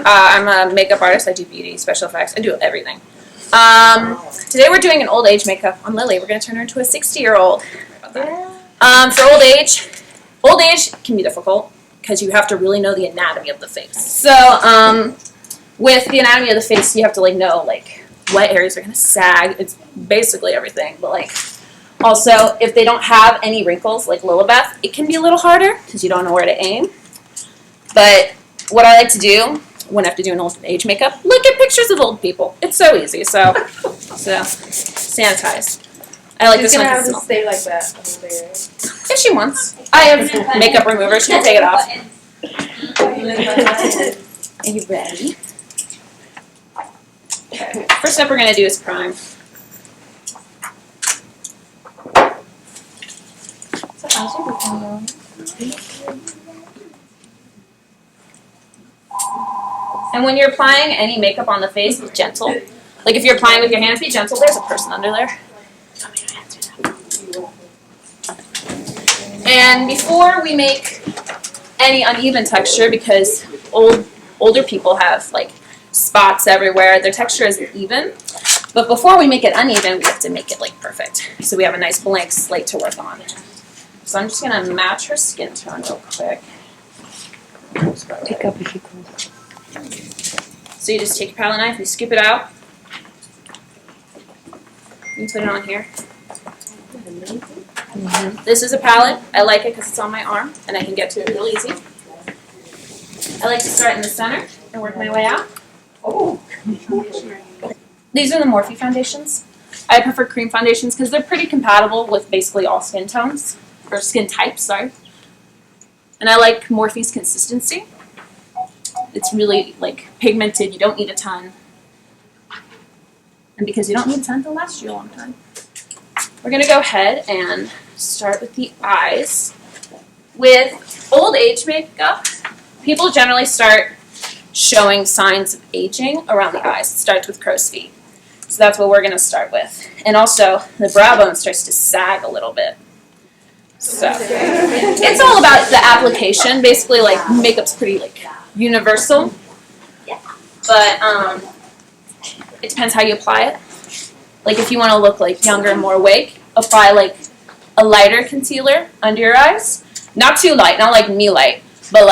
I'm a makeup artist. I do beauty, special effects. I do everything. Today we're doing an old age makeup on Lily. We're going to turn her into a 60-year-old. For old age can be difficult because you have to really know the anatomy of the face. So with the anatomy of the face, you have to know what areas are going to sag. It's basically everything, but also if they don't have any wrinkles like Lilibeth, it can be a little harder because you don't know where to aim. But what I like to do when I have to do an old age makeup, look at pictures of old people. It's so easy. So sanitize. I like this one. Have to stay like that. If she wants. I have makeup remover. She can take it off. Are you ready? Okay. First step we're going to do is prime. And when you're applying any makeup on the face, be gentle. If you're applying with your hands, be gentle. There's a person under there. And before we make any uneven texture, because older people have spots everywhere, their texture isn't even. But before we make it uneven, we have to make it perfect. So we have a nice blank slate to work on. So I'm just going to match her skin tone real quick. Pick up if you can. So you just take your palette knife, you scoop it out, you put it on here. This is a palette. I like it because it's on my arm and I can get to it real easy. I like to start in the center and work my way out. Oh. These are the Morphe foundations. I prefer cream foundations because they're pretty compatible with basically all skin tones, or skin types, sorry. And I like Morphe's consistency. It's really pigmented, you don't need a ton. And because you don't need a ton, they'll last you a long time. We're going to go ahead and start with the eyes. With old age makeup, people generally start showing signs of aging around the eyes. It starts with crow's feet. So that's what we're going to start with. And also, the brow bone starts to sag a little bit. So, it's all about the application. Basically, makeup's pretty, universal. But, it depends how you apply it. If you want to look, younger and more awake, apply, a lighter concealer under your eyes. Not too light, not like me light, but,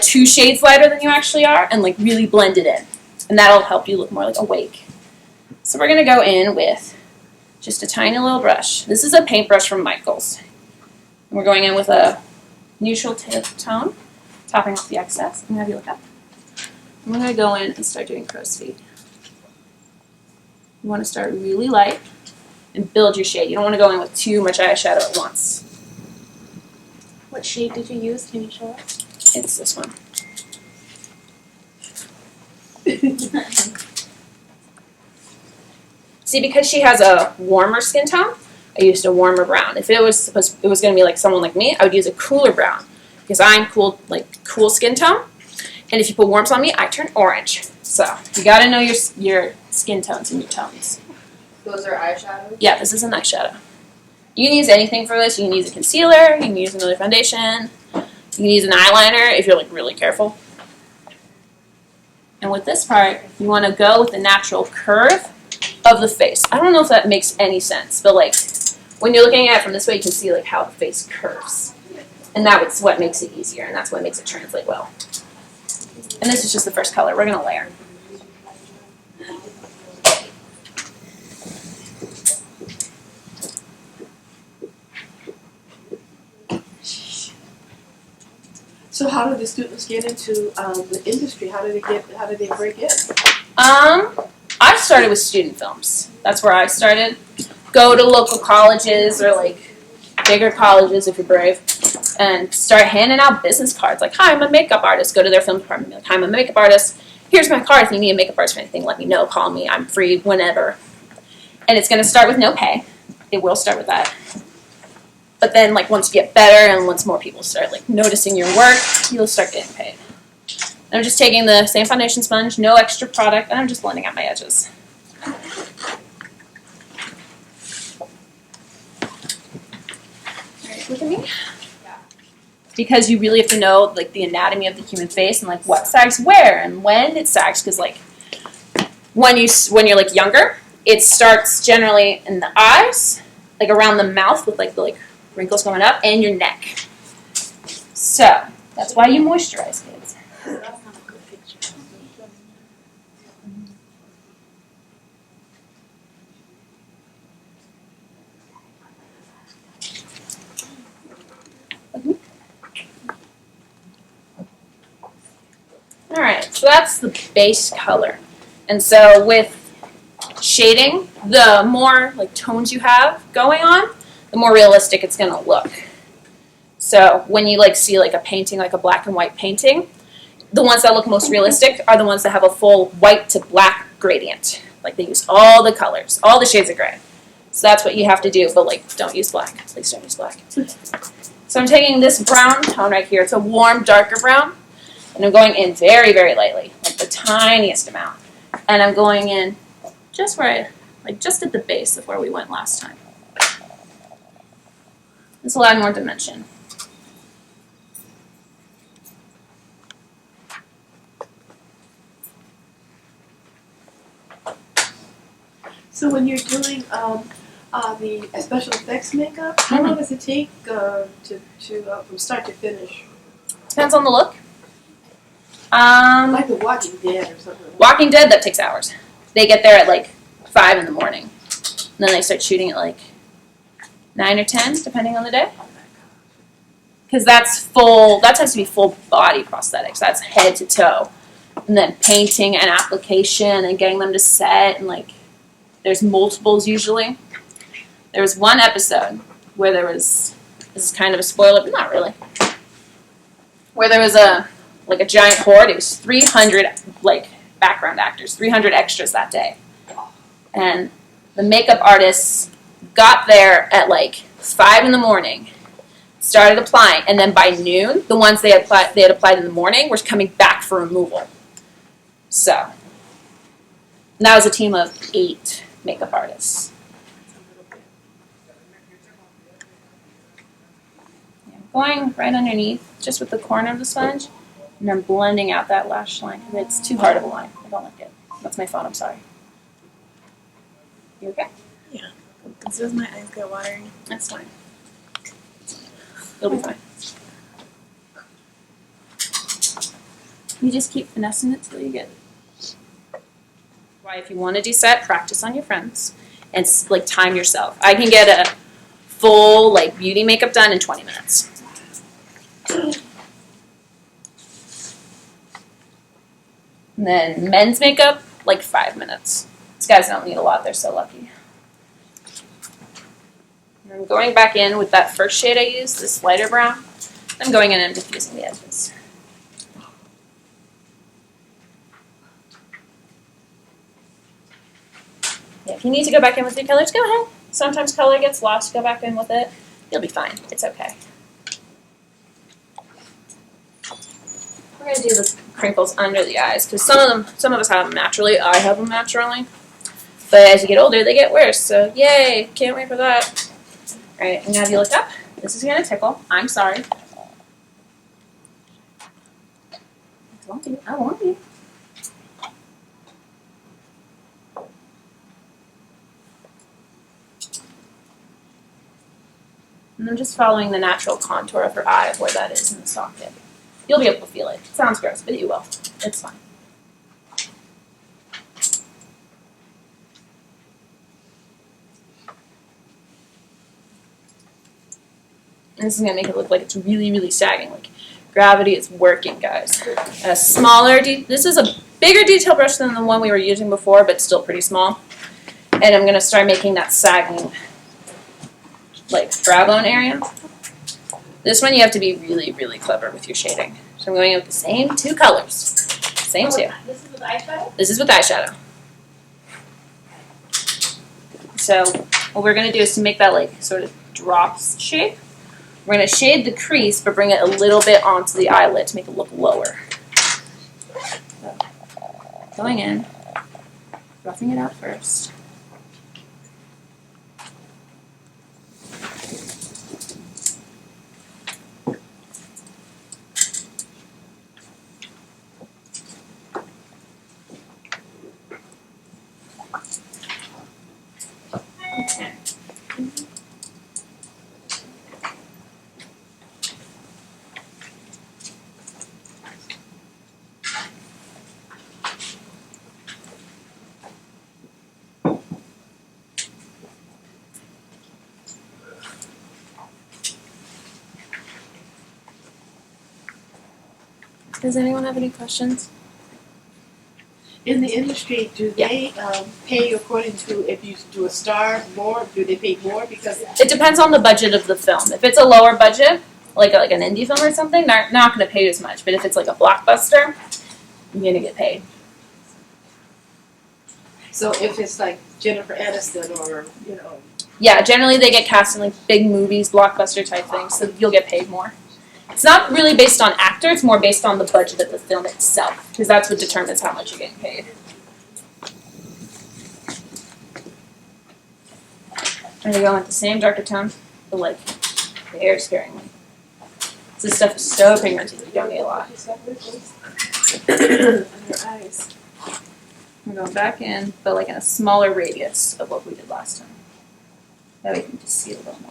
2 shades lighter than you actually are, and, really blend it in. And that'll help you look more, awake. So we're going to go in with just a tiny little brush. This is a paintbrush from Michaels. And we're going in with a neutral tone, topping off the excess. I'm going to have you look up. I'm going to go in and start doing crow's feet. You want to start really light and build your shade. You don't want to go in with too much eyeshadow at once. What shade did you use? Can you show us? It's this one. See, because she has a warmer skin tone, I used a warmer brown. If it was going to be someone like me, I would use a cooler brown because I'm cool skin tone. And if you put warms on me, I turn orange. So you got to know your skin tones and your tones. Those are eyeshadows? Yeah, this is an eyeshadow. You can use anything for this. You can use a concealer. You can use another foundation. You can use an eyeliner if you're really careful. And with this part, you want to go with the natural curve of the face. I don't know if that makes any sense, but when you're looking at it from this way, you can see how the face curves. And that's what makes it easier, and that's what makes it translate well. And this is just the first color. We're going to layer. So how did the students get into the industry? How did they break in? I started with student films. That's where I started. Go to local colleges or bigger colleges if you're brave, and start handing out business cards. Hi, I'm a makeup artist. Go to their film department and be hi, I'm a makeup artist. Here's my card. If you need a makeup artist for anything, let me know. Call me. I'm free whenever. And it's going to start with no pay. It will start with that. But then, once you get better and once more people start, noticing your work, you'll start getting paid. And I'm just taking the same foundation sponge, no extra product, and I'm just blending out my edges. Alright, look at me. because you really have to know like the anatomy of the human face and like what sags where and when it sags. Because like when you're like younger, it starts generally in the eyes, like around the mouth with like the like wrinkles going up, and your neck. So that's why you moisturize, kids. Alright, so that's the base color. And so with shading, the more like tones you have going on, the more realistic it's going to look. So when you like see like a painting, like a black and white painting, the ones that look most realistic are the ones that have a full white to black gradient. Like they use all the colors, all the shades of gray. So that's what you have to do, but like don't use black. Please don't use black. So I'm taking this brown tone right here. It's a warm, darker brown. And I'm going in very, very lightly, like the tiniest amount. And I'm going in just where like just at the base of where we went last time. This will add more dimension. So when you're doing the special effects makeup, how long does it take from start to finish? Depends on the look. Like The Walking Dead or something. Walking Dead, that takes hours. They get there at like 5 in the morning. And then they start shooting at like 9 or 10, depending on the day. Because that tends to be full body prosthetics. That's head to toe. And then painting and application and getting them to set. And like, there's multiples usually. There was one episode where there was, this is kind of a spoiler, but not really. Where there was a giant horde. It was 300 like background actors, 300 extras that day. And the makeup artists got there at like 5 in the morning, started applying, and then by noon, the ones they had applied in the morning were coming back for removal. So, and that was a team of 8 makeup artists. Yeah, going right underneath, just with the corner of the sponge, and I'm blending out that lash line. It's too hard of a line. I don't like it. That's my phone, I'm sorry. You okay? Yeah. As soon as my eyes get watery. That's fine. It'll be fine. You just keep finessing it till you get it. Why, if you want to de-set, practice on your friends and like time yourself. I can get a full like beauty makeup done in 20 minutes. And then men's makeup, like 5 minutes. These guys don't need a lot, they're so lucky. And I'm going back in with that first shade I used, this lighter brown. I'm going in and diffusing the edges. Yeah, if you need to go back in with your colors, go ahead. Sometimes color gets lost, go back in with it. You'll be fine, it's okay. We're going to do the crinkles under the eyes because some of us have them naturally. I have them naturally. But as you get older, they get worse. So yay, can't wait for that. Alright, and now if you look up, this is going to tickle. I'm sorry. I won't be. And I'm just following the natural contour of her eye of where that is in the socket. You'll be able to feel it. It sounds gross, but you will. It's fine. And this is going to make it look like it's really, really sagging. Like gravity is working, guys. A smaller, this is a bigger detail brush than the one we were using before, but still pretty small. And I'm going to start making that sagging, like brow bone area. This one you have to be really, really clever with your shading. So I'm going in with the same 2 colors. Same 2. This is with eyeshadow? This is with eyeshadow. So what we're going to do is to make that like sort of drops shape. We're going to shade the crease, but bring it a little bit onto the eyelid to make it look lower. So, going in, roughing it out first. Does anyone have any questions? In the industry, do they pay according to if you do a star more? Do they pay more because It depends on the budget of the film. If it's a lower budget, like an indie film or something, they're not going to pay as much. But if it's like a blockbuster, you're going to get paid. so if it's like Jennifer Aniston or Yeah, generally they get cast in like big movies, blockbuster type things, so you'll get paid more. It's not really based on actor, it's more based on the budget of the film itself, because that's what determines how much you're getting paid. I'm going to go with the same darker tone, but like the hair sparingly. This stuff is so pigmented, you don't need a lot. Under eyes. We're going back in, but like in a smaller radius of what we did last time. That way you can just see it a little more.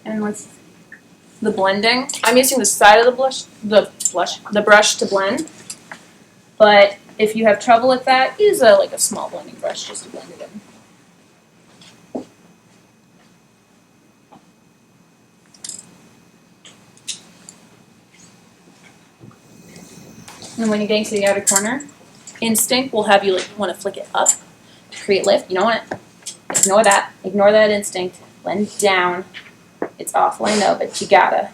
And with the blending, I'm using the side of the brush to blend. But if you have trouble with that, use like a small blending brush just to blend it in. And when you're getting to the outer corner, instinct will have you want to flick it up to create lift. You don't want to ignore that. Ignore that instinct. Blend down. It's awful, I know, but you gotta.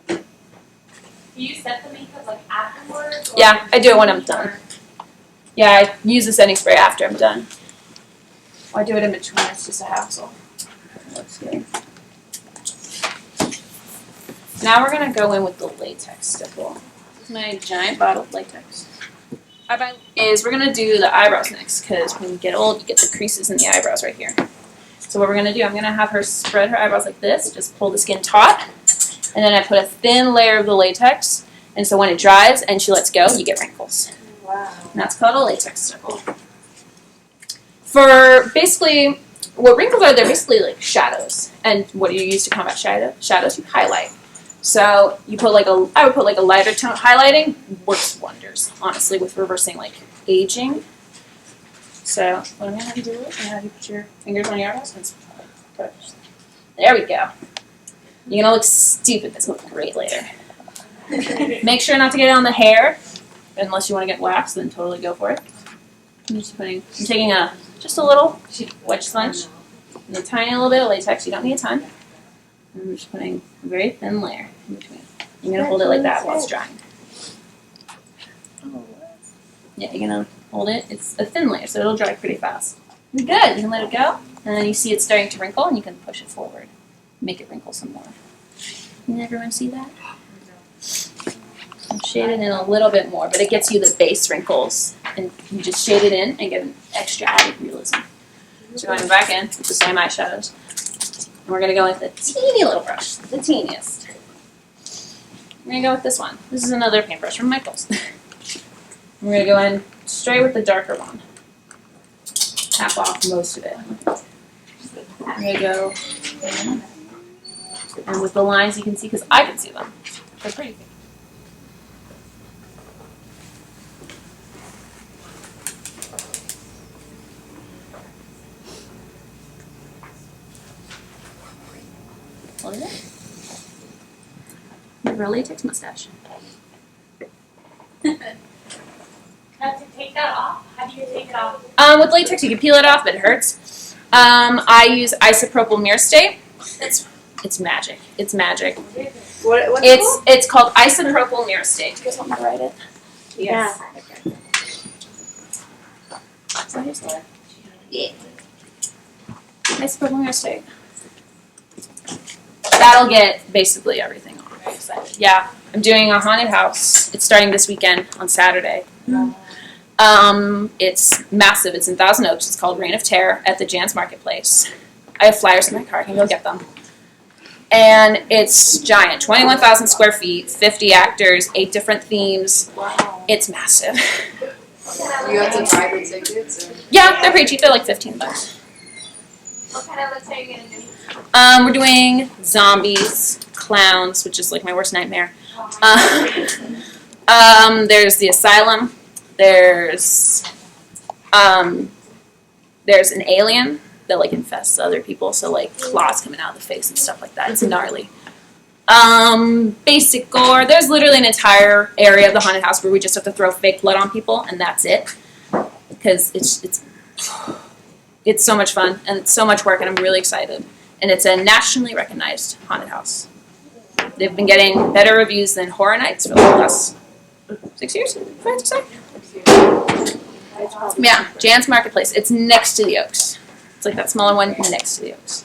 Do you set the makeup like afterwards? Yeah, I do it when I'm done. Yeah, I use the setting spray after I'm done. I do it in between, it's just a hassle. Looks good. Now we're going to go in with the latex stipple. This is my giant bottle of latex. We're going to do the eyebrows next, because when you get old, you get the creases in the eyebrows right here. So what we're going to do, I'm going to have her spread her eyebrows like this, just pull the skin taut, and then I put a thin layer of the latex, and so when it dries and she lets go, you get wrinkles. Wow. And that's called a latex stipple. For basically, what wrinkles are, they're basically like shadows. And what do you use to combat shadows? You highlight. So you put I would put like a lighter tone. Highlighting works wonders, honestly, with reversing like aging. So what I'm gonna have you do is I'm gonna have you put your fingers on your eyebrows and push. There we go. You're gonna look stupid. This looks great later. Make sure not to get it on the hair, unless you want to get waxed. Then totally go for it. I'm taking just a little wedge sponge and a tiny little bit of latex. You don't need a ton. I'm just putting a very thin layer in between. You're going to hold it like that while it's drying. Yeah, you're going to hold it. It's a thin layer, so it'll dry pretty fast. Good. You can let it go. And then you see it starting to wrinkle, and you can push it forward. Make it wrinkle some more. Can everyone see that? I'll shade it in a little bit more, but it gets you the base wrinkles. And you just shade it in and get an extra added realism. So going back in with the same eyeshadows. And we're going to go with a teeny little brush, the teeniest. We're going to go with this one. This is another paintbrush from Michaels. We're going to go in straight with the darker one. Tap off most of it. We're going to go in. And with the lines you can see, because I can see them. They're pretty big. Hold it. You have a latex mustache. Have to take that off? How do you take it off? With latex, you can peel it off, but it hurts. I use isopropyl myrcate. It's magic. It's magic. what's It's called isopropyl myrcate. Do you guys want me to write it? Yes. Okay. Is that your story? Yeah. Isopropyl myrcate. That'll get basically everything on. Yeah, I'm doing a haunted house. It's starting this weekend on Saturday. It's massive. It's in Thousand Oaks. It's called Reign of Terror at the Jan's Marketplace. I have flyers in my car. I can go get them. And it's giant. 21,000 square feet, 50 actors, 8 different themes. Wow. It's massive. You have to buy the tickets? Or? Yeah, they're pretty cheap. They're like $15. What kind of looks are you gonna do? We're doing zombies, clowns, which is like my worst nightmare. There's the asylum. There's an alien that like infests other people, so like claws coming out of the face and stuff like that. It's gnarly. Basic gore. There's literally an entire area of the haunted house where we just have to throw fake blood on people, and that's it. Because it's so much fun and it's so much work, and I'm really excited. And it's a nationally recognized haunted house. They've been getting better reviews than Horror Nights for the last 6 years. Fair to say. Yeah, Jan's Marketplace. It's next to the Oaks. It's like that smaller one next to the Oaks.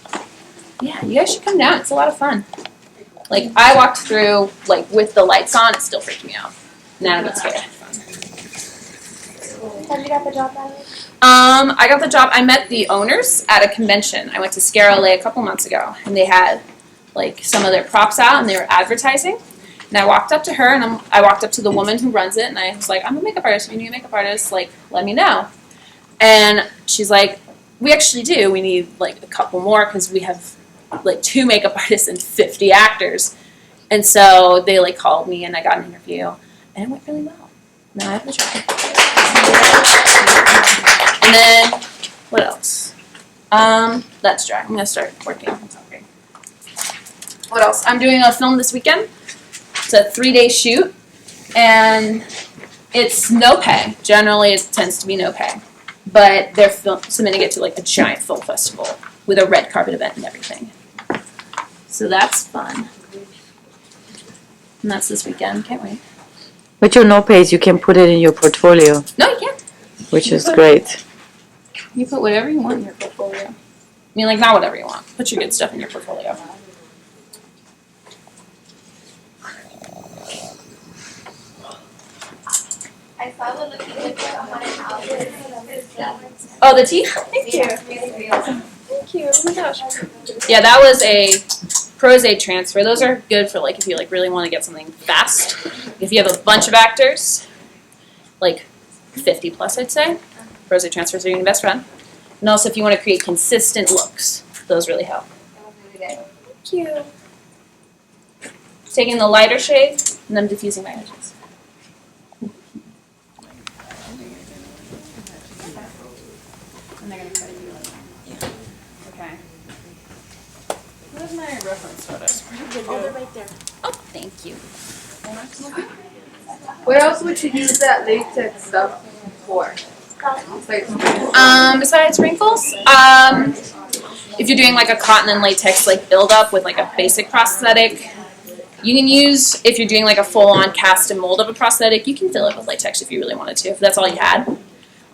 Yeah, you guys should come down. It's a lot of fun. Like, I walked through, like, with the lights on. It still freaked me out. Now I'm scared. Have you got the job, Natalie? I got the job. I met the owners at a convention. I went to Scare LA a couple months ago, and they had, like, some of their props out, and they were advertising. And I walked up to her, and I walked up to the woman who runs it, and I was like, I'm a makeup artist. If you need a makeup artist, like, let me know. And she's like, we actually do. We need, like, a couple more because we have, like, 2 makeup artists and 50 actors. And so they, like, called me, and I got an interview, and it went really well. Now I have the job. And then, what else? That's dry. I'm going to start working. Okay. What else? I'm doing a film this weekend. It's a 3-day shoot, and it's no pay. Generally, it tends to be no pay. But they're submitting it to, like, a giant film festival with a red carpet event and everything. So that's fun. And that's this weekend. Can't wait. With your no pays, you can put it in your portfolio, No, you can't. which is great. You put whatever you want in your portfolio. I mean, like, not whatever you want. Put your good stuff in your portfolio. I saw the looking liquid on my house. Oh, the tea? Thank you. Thank you. Oh my gosh. Yeah, that was a Prozade transfer. Those are good for, like, if you, like, really want to get something fast. If you have a bunch of actors, like 50 plus, I'd say, Prozade transfers are your best friend. And also, if you want to create consistent looks, those really help. Thank you. Taking the lighter shade and then diffusing my edges. And they're going to try to do like that. Yeah. Okay. Where's my reference photos? Oh, they're right there. Oh, thank you. What else would you use that latex stuff for? Besides wrinkles, if you're doing like a cotton and latex like buildup with like a basic prosthetic, you can use, if you're doing like a full-on cast and mold of a prosthetic, you can fill it with latex if you really wanted to, if that's all you had.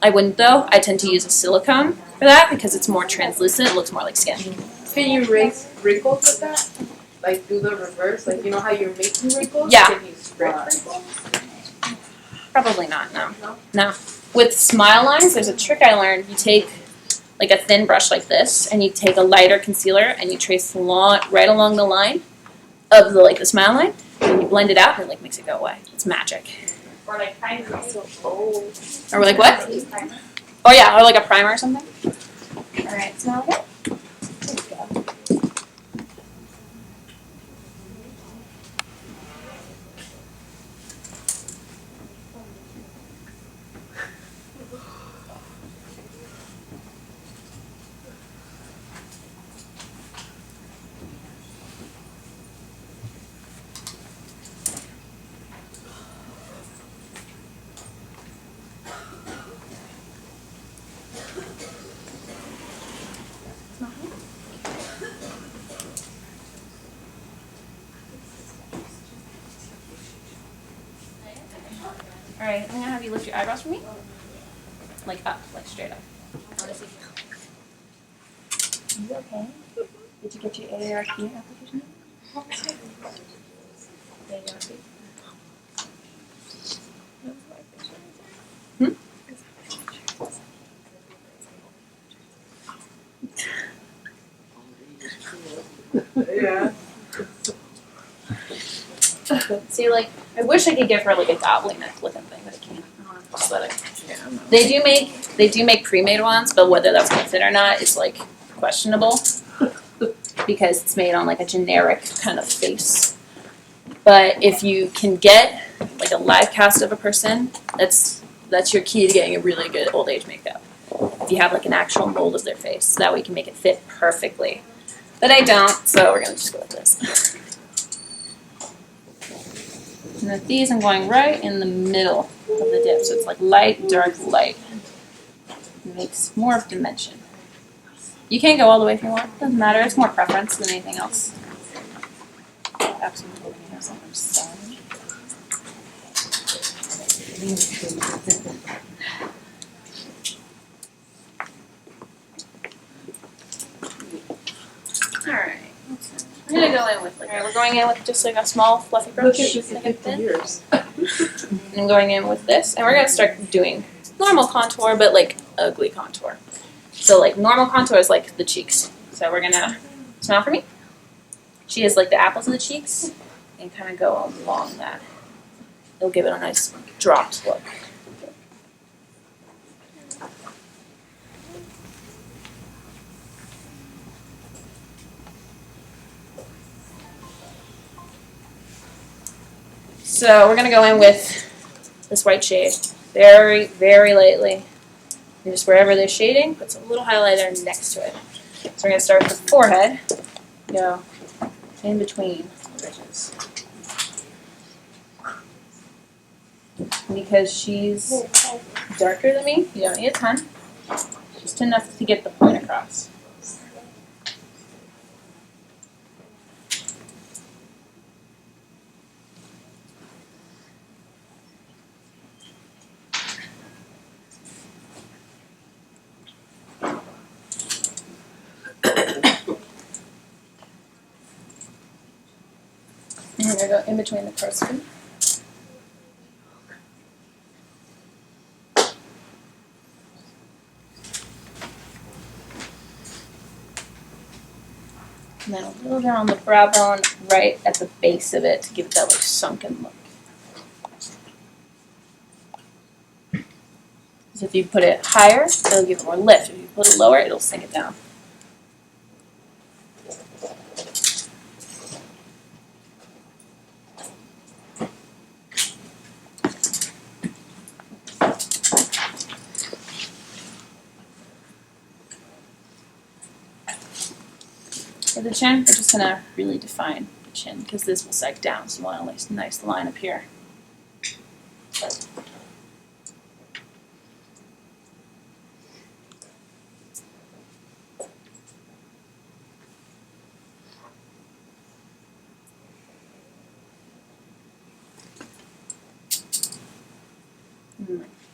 I wouldn't though. I tend to use a silicone for that because it's more translucent. It looks more like skin. Can you erase wrinkles with that? Like do the reverse? Like you know how you're making wrinkles? Yeah. Can you stretch wrinkles? Probably not, no. No. With smile lines, there's a trick I learned. You take like a thin brush like this, and you take a lighter concealer, and you trace right along the line of the smile line, and you blend it out, and it like makes it go away. It's magic. Or like primer. Or like what? Oh yeah, or like a primer or something. All right, smile again. All right, I'm gonna have you lift your eyebrows for me, like up, like straight up. I want to see. Are you okay? Did you get your AARP application? AARP. Yeah. See, like, I wish I could give her like a gobbling neck looking thing, but I can't. I don't have aesthetic. They do make pre-made ones, but whether that's gonna fit or not is like questionable because it's made on like a generic kind of face. But if you can get like a live cast of a person, that's your key to getting a really good old age makeup. If you have like an actual mold of their face, that way you can make it fit perfectly. But I don't, so we're gonna just go with this. And with these, I'm going right in the middle of the dip, so it's like light, dark, light. It makes more of dimension. You can go all the way if you want. Doesn't matter. It's more preference than anything else. Absolutely. I'm sorry. All right. I'm gonna go in with like. All right, we're going in with just like a small fluffy brush. Look at this in like 50 years. I'm going in with this, and we're gonna start doing normal contour, but like ugly contour. So like normal contour is like the cheeks. So we're gonna smile for me. She has like the apples of the cheeks, and kind of go along that. It'll give it a nice dropped look. So we're gonna go in with this white shade, very, very lightly. And just wherever there's shading, put some little highlighter next to it. So we're gonna start with the forehead, go in between the ridges. Because she's darker than me, you don't need a ton, just enough to get the point across. And we're going to go in between the crow's feet. And then a little bit on the brow bone, right at the base of it to give it that like sunken look. So if you put it higher, it'll give it more lift. If you put it lower, it'll sink it down. For the chin, we're just going to really define the chin because this will sag down, so you want a nice line up here.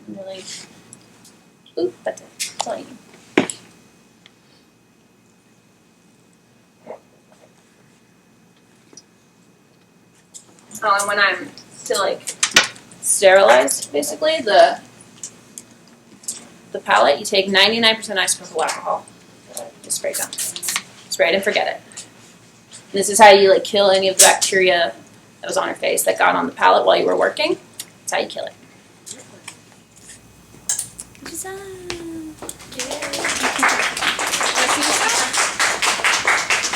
Really, oop, that's it. That's all you need. Oh, and when I'm still like sterilized, basically, the palette, you take 99% isopropyl alcohol, just spray it down. Spray it and forget it. And this is how you like kill any of the bacteria that was on her face that got on the palette while you were working. That's how you kill it.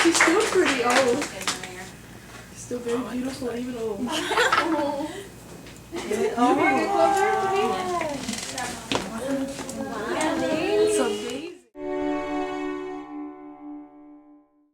She's still pretty old. Still very beautiful, even old.